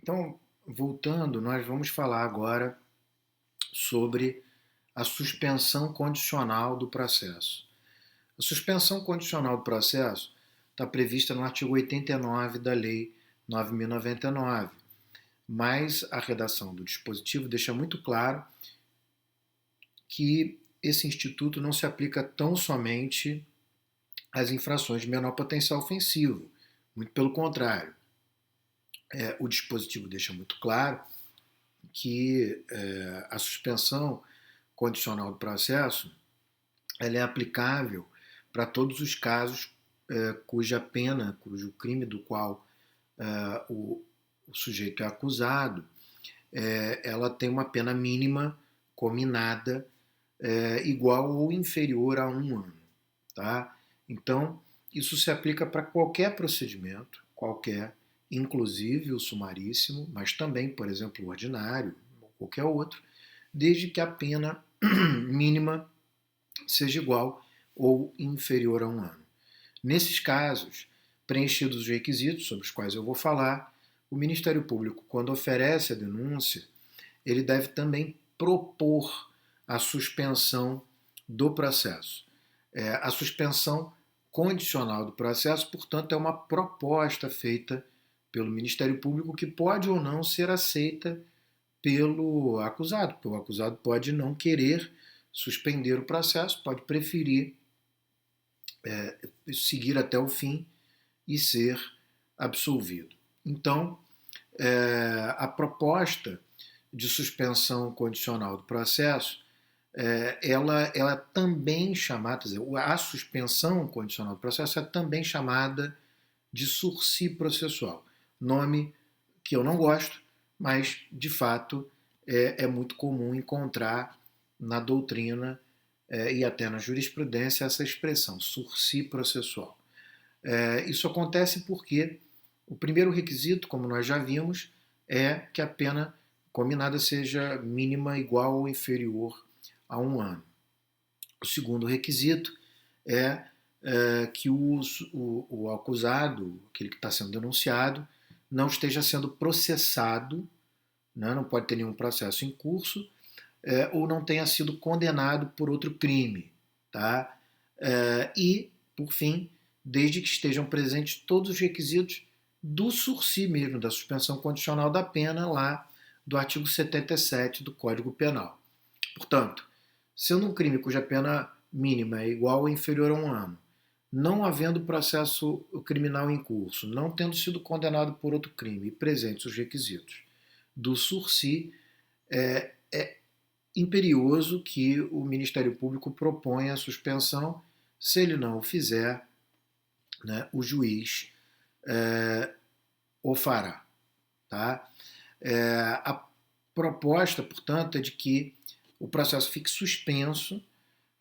Então, voltando, nós vamos falar agora sobre a suspensão condicional do processo. A suspensão condicional do processo está prevista no artigo 89 da Lei 9.099, mas a redação do dispositivo deixa muito claro que esse instituto não se aplica tão somente às infrações de menor potencial ofensivo, muito pelo contrário. O dispositivo deixa muito claro que a suspensão condicional do processo ela é aplicável para todos os casos cuja pena, cujo crime do qual o sujeito é acusado, ela tem uma pena mínima combinada igual ou inferior a 1 ano. Tá? Então, isso se aplica para qualquer procedimento, qualquer, inclusive o sumaríssimo, mas também, por exemplo, o ordinário, ou qualquer outro, desde que a pena mínima seja igual ou inferior a 1 ano. Nesses casos, preenchidos os requisitos sobre os quais eu vou falar, o Ministério Público, quando oferece a denúncia, ele deve também propor a suspensão do processo. A suspensão condicional do processo, portanto, é uma proposta feita pelo Ministério Público que pode ou não ser aceita pelo acusado, porque o acusado pode não querer suspender o processo, pode preferir seguir até o fim e ser absolvido. Então, a proposta de suspensão condicional do processo, ela é também chamada, quer dizer, a suspensão condicional do processo é também chamada de sursi processual, nome que eu não gosto, mas de fato é muito comum encontrar na doutrina e até na jurisprudência essa expressão, sursi processual. Isso acontece porque o primeiro requisito, como nós já vimos, é que a pena combinada seja mínima, igual ou inferior a 1 ano. O segundo requisito é que o acusado, aquele que está sendo denunciado, não esteja sendo processado, né, não pode ter nenhum processo em curso, ou não tenha sido condenado por outro crime. Tá? E, por fim, desde que estejam presentes todos os requisitos do sursi mesmo, da suspensão condicional da pena, lá do artigo 77 do Código Penal. Portanto, sendo um crime cuja pena mínima é igual ou inferior a 1 ano, não havendo processo criminal em curso, não tendo sido condenado por outro crime e presentes os requisitos do sursi, é imperioso que o Ministério Público proponha a suspensão. Se ele não o fizer, né, o juiz o fará. Tá? A proposta, portanto, é de que o processo fique suspenso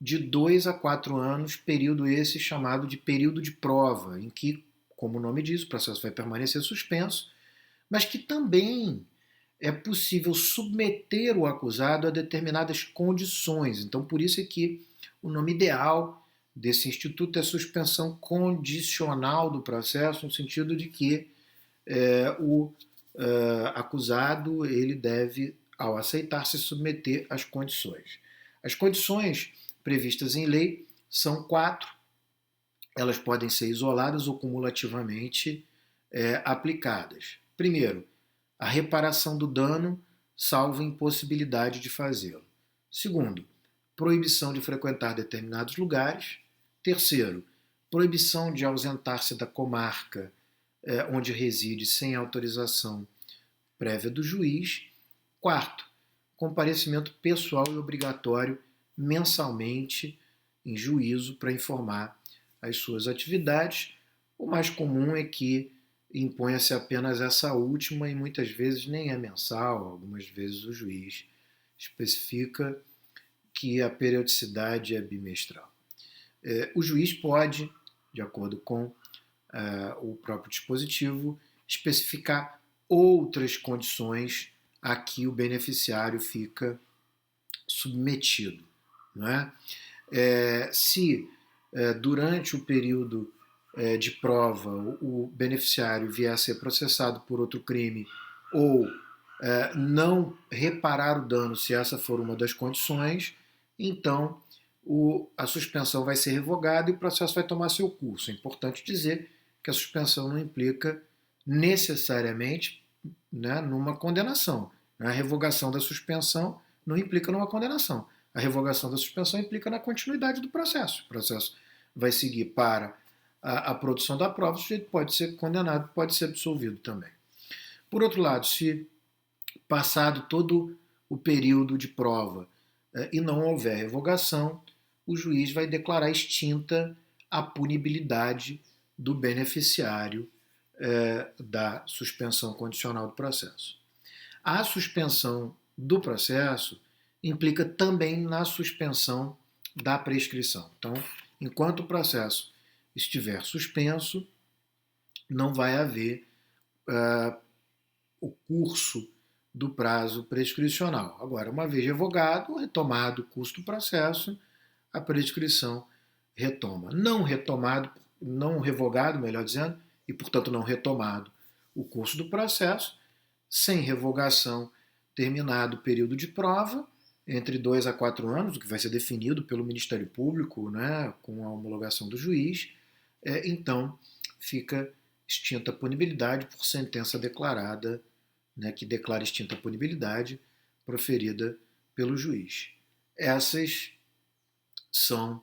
de 2 a 4 anos, período esse chamado de período de prova, em que, como o nome diz, o processo vai permanecer suspenso, mas que também é possível submeter o acusado a determinadas condições. Então, por isso é que o nome ideal desse instituto é suspensão condicional do processo, no sentido de que o acusado ele deve, ao aceitar, se submeter às condições. As condições previstas em lei são 4. Elas podem ser isoladas ou cumulativamente aplicadas. Primeiro, a reparação do dano, salvo impossibilidade de fazê-lo. Segundo, proibição de frequentar determinados lugares. Terceiro, proibição de ausentar-se da comarca onde reside sem autorização prévia do juiz. Quarto, comparecimento pessoal e obrigatório mensalmente em juízo para informar as suas atividades. O mais comum é que imponha-se apenas essa última e muitas vezes nem é mensal, algumas vezes o juiz especifica que a periodicidade é bimestral. O juiz pode, de acordo com o próprio dispositivo, especificar outras condições a que o beneficiário fica submetido. Não é? Se durante o período de prova o beneficiário vier a ser processado por outro crime ou não reparar o dano, se essa for uma das condições, então a suspensão vai ser revogada e o processo vai tomar seu curso. É importante dizer que a suspensão não implica necessariamente, né, numa condenação. A revogação da suspensão não implica numa condenação. A revogação da suspensão implica na continuidade do processo. O processo vai seguir para a produção da prova, o sujeito pode ser condenado, pode ser absolvido também. Por outro lado, se passado todo o período de prova e não houver revogação, o juiz vai declarar extinta a punibilidade do beneficiário da suspensão condicional do processo. A suspensão do processo implica também na suspensão da prescrição. Então, enquanto o processo estiver suspenso, não vai haver o curso do prazo prescricional. Agora, uma vez revogado, retomado o curso do processo, a prescrição retoma. Não revogado, melhor dizendo, e portanto não retomado o curso do processo, sem revogação, terminado o período de prova, entre 2 a 4 anos, o que vai ser definido pelo Ministério Público, né, com a homologação do juiz, então fica extinta a punibilidade por sentença declarada, né, que declara extinta a punibilidade proferida pelo juiz. Essas são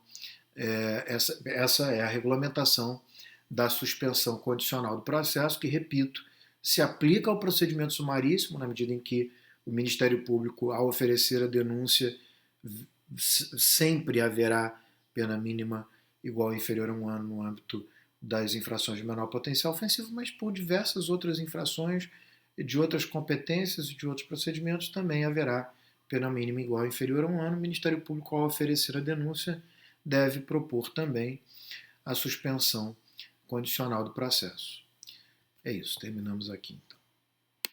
essa é a regulamentação da suspensão condicional do processo, que, repito, se aplica ao procedimento sumaríssimo, na medida em que o Ministério Público, ao oferecer a denúncia, sempre haverá pena mínima igual ou inferior a 1 ano no âmbito das infrações de menor potencial ofensivo, mas por diversas outras infrações, de outras competências e de outros procedimentos também haverá pena mínima igual ou inferior a 1 ano. O Ministério Público, ao oferecer a denúncia, deve propor também a suspensão condicional do processo. É isso, terminamos aqui então.